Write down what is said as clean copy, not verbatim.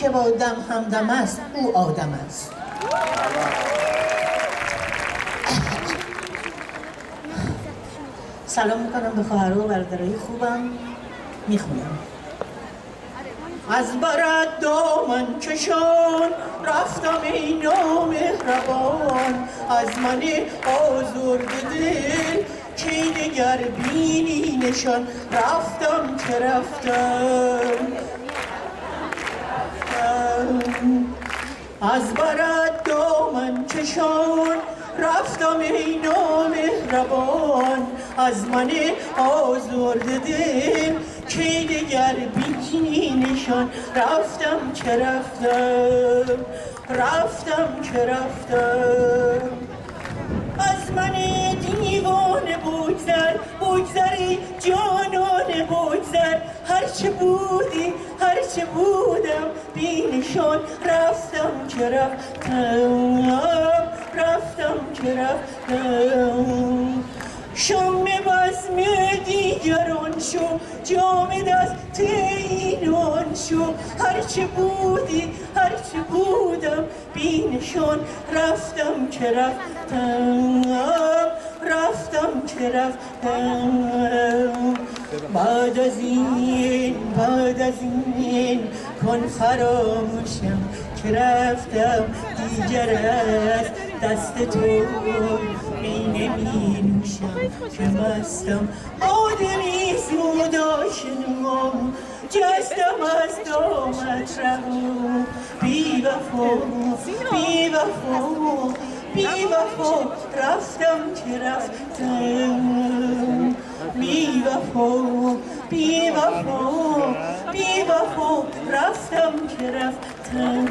که با دم همدم است او آدم است. سلام میکنم به خواهرها و برادرای خوبم. میخونم. از برد دامن کشان رفتم ای نامهربان، از من آزرده دل کی دگر بینی نشان. رفتم که رفتم از برد دامن کشان رفتم ای نامهربان، از من آزرده دل کی دگر بینی نشان. رفتم که رفتم که رفتم از من دیوانه بگذری جانانه بگذر، هرچه بودی هرچه بودم بی نشان. رفتم که رفتم که رفتم شام بزم دیگران شو، جام دست اینان شو، هرچه بودی هرچه بودم بی نشان. رفتم که رفتم که رفتم بعد از این کن فراموشم که رفتم دیگر از دست تو می نمی نوشم که مستم آدمی زود آشنام جستم از دامت رهو. بی وفا رفتم که رفتم بی وفا رفتم که رفتم